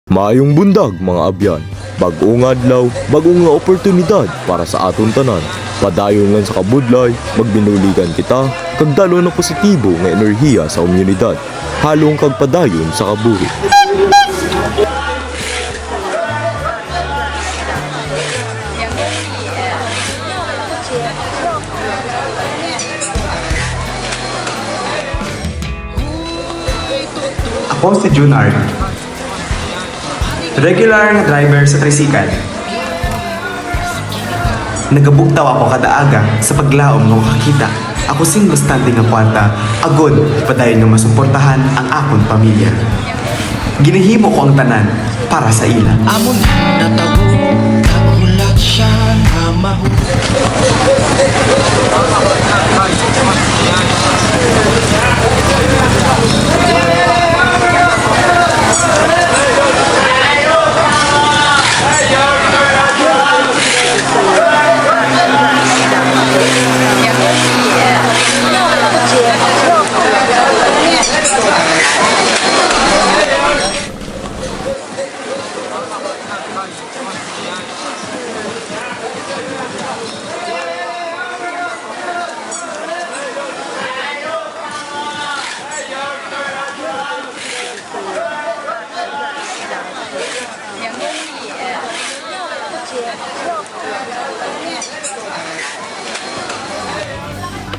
Maayong bundag mga abyan, bag-ong adlaw, bag-ong nga oportunidad para sa aton tanan. Padayon lang sa kabudlay, magbinuligan kita, kag dalo na positibo nga enerhiya sa komunidad. Halong kag padayon sa kabuhi. Ako si Junard. Regular na driver sa tricycle. Nagabugtaw ako kada aga sa paglaom ng kakita. Ako sing bastante nga kwarta, agod padayon nga masuportahan ang akong pamilya. Ginahimo ko ang tanan para sa ila. Amon natabo, nagulat siya nga mahu.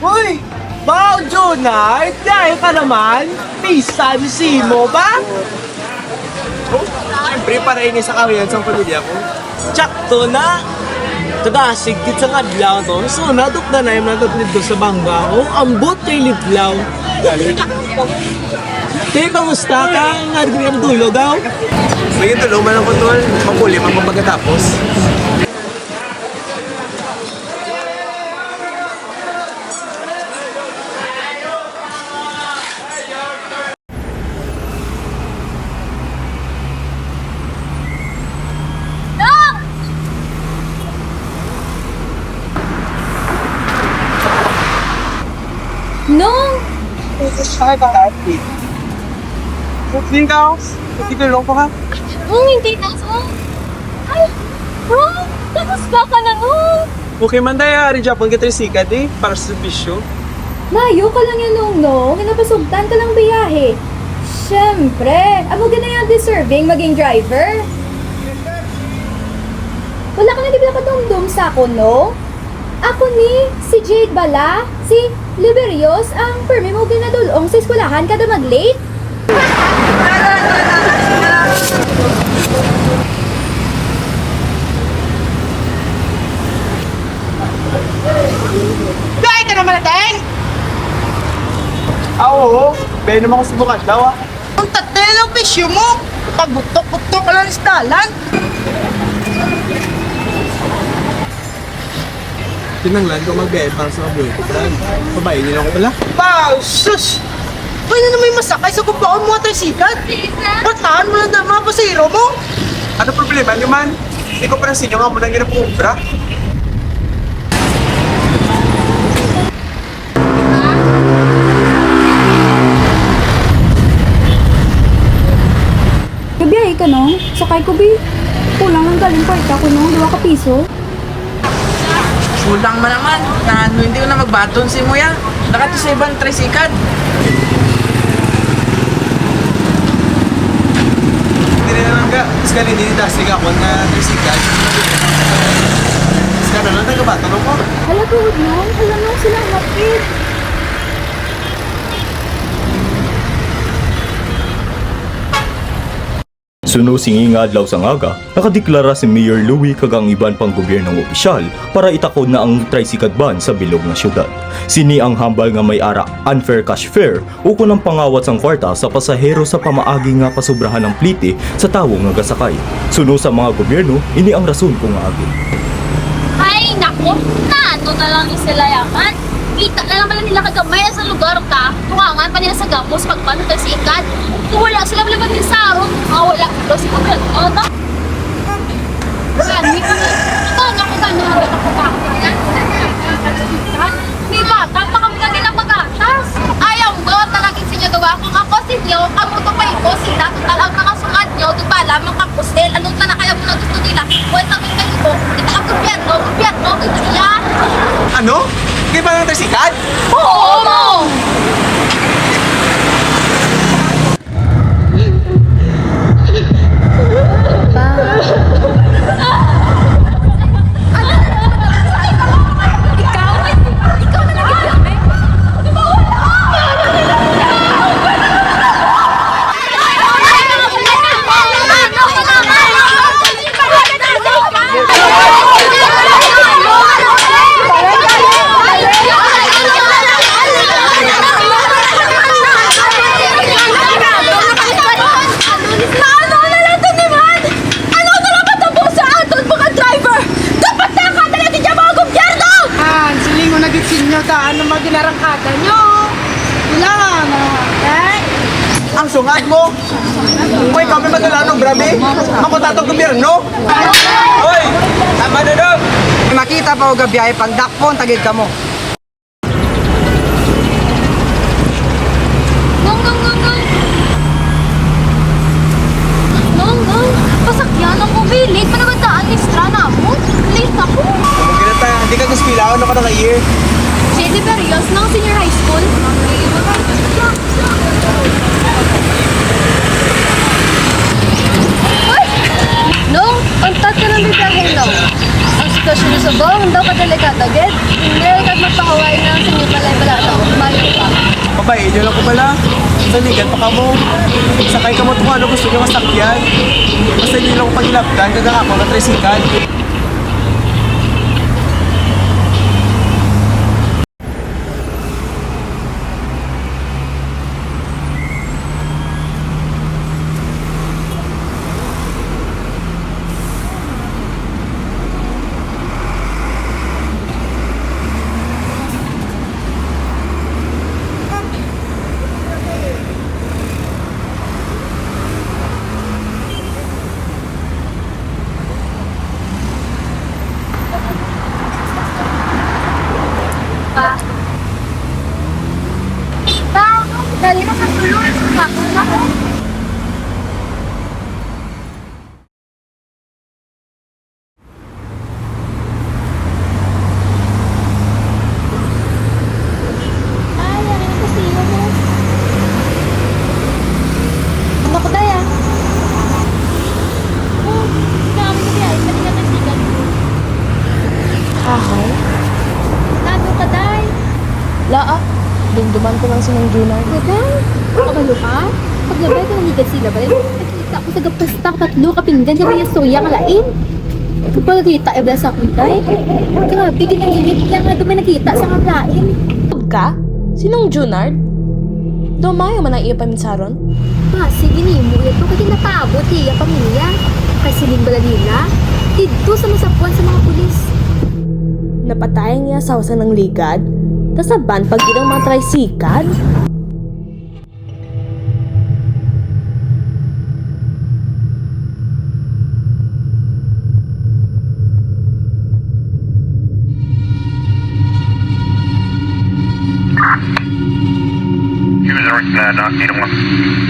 Uy! Bao, Junard! Dahil ka naman! Pisan si mo ba? Oh, siyempre, para ingay sa kawiyan sa pamilya ko. Tsakto na! Tagasig dit sa kadlaw to. So, nadok na na yung natutnid ko sa bangga ko. Ambot kay Litlaw. Te, kamusta ka? Nga rin ang tulog, aw? May tulong man ang kontrol, makulim ang pagkatapos. No! Ay, bakit? Hindi ka, hindi tulong ko ka. Hindi na so. Ay, bro! Tapos ba ka na no? Okay man daya, rin Japon kita sikat eh, para sa servisyo. Layo ka lang yan nung Kinapasugtan ka lang biyahe. Siyempre, amo na yung deserving maging driver. Wala ka na di ba kadumdum sa ako, no? Ako ni, si Jade Bala, si Liberios, ang permi mo ginadulong sa eskwelahan kada mag-late. Dahil ka naman natin! Oo, bayan naman ko subukan daw ah. Ang tatel ang bisyo mo! Pagbutok-butok ka lang sa talan! Tinanglan ko mag-bayan para sa kabuhay ko. Babayin niyo ako pala. Wow, sus! Pwede na may masakay sa kumpaon mo at sikat. Bataan mo lang na mga pasahero mo. Ano problema niyo man? Hindi ko pa sinyo nga mo nang ginapumbra. Kabiyahe ka no? Sakay ko bi. Kulang ang galing kwarta ko no? 2 ka piso. Kulang man naman. Hindi ko na magbaton si Muya. Nakato sa ibang tricycle. Hindi na lang ka. Iskali din tasig ako na tricycle. Iskali na lang nagabato ko. Hala ko no? Hala no sila hapit. Suno singing adlaw sa ngaga, nakadeklara si Mayor Louie kag ang iban pang gobyernong opisyal para itakod na ang tricycle ban sa bilog nga syudad. Sini ang hambal nga may ara unfair cash fare o kunang pangawat sang kwarta sa pasahero sa pamaagi nga pasubrahan ng plite sa tawo nga gasakay. Suno sa mga gobyerno, ini ang rason kung nga agi. Ay, naku! Nato na lang yung sila yaman. Kita na lang pala nila kagamay sa lugar ka. Tukangan pa nila sa gamos pagpano tayo sa ikat. Kung wala sila wala maging saro, wala. Ito si Pagkat. O, ito. Saan? Ito, naku, saan na rin ako pa. May bata, pa kami lagi ng pag-atas. Ayaw mo, talagin sa inyo daw ako. Ako Kapatid nyo, kamuto kayo ko, sila, total ang mga sungat nyo, di ba lamang kapusel, anong na kaya mo na gusto nila? Well, sabi kayo ko, ito ang gobyerno, ito yan. Ano? Kaya ba ng tricycad? Oo mo! Siling mo naging sinyo ta, ano maginarangkada nyo? Wala nga, eh? Ang sungat mo! Kung ikaw may madala ng grabe, makutatong gobyerno! Hoy! Tama na daw! Makita pa o gabiyahe pang dakpon, tagid ka mo. Nong, pasakyan ang umilit, panagandaan ni Strana mo. Late ako. Kaya ta, hindi ka guspila, ano ka naka-year? Shady Berrios ng senior high school. Nong, ang tat ka ng bibiyahin daw. Ang sitwasyon sa bong, daw ka delikado, get? Hindi ka magpakaway na sa inyo balay-bala daw. Mayo pa. Babae, nyo lang ko pala. Saligan pa ka mo. Sakay ka mo kung ano gusto nyo masakyan. Basta hindi lang ko pagilapdan, kagang ako na tricycad. Dali na sa tulong. Bakit na ako? Ay, ano yung kasino mo? Ano ko daya? Oh, kami na biyahe. Pwede ka nagsigan. Ahay? Nado ka, day. Laa. Dumduman ko lang si Mang Junard. Gaday? Kabalo ka? Paglabay ka nanigan sila ba? Nakita ko sa gapasta, tatlo kapinggan ka kaya soya kalain. Kapag nakita, ebla sa kuntay. Grabe, ginagimit lang nga doon may nakita sa kaplain. Ka? Sinong Junard? Dumayo man ang iya paminsaron? Sige ni mo, ito kasi napaabot iya pamilya. Kasi siling bala nila. Dito sa masapuan sa mga pulis. Napatay niya sa usan ng ligad? Tasaban pag ginang mga tricycad? He was already not, you know,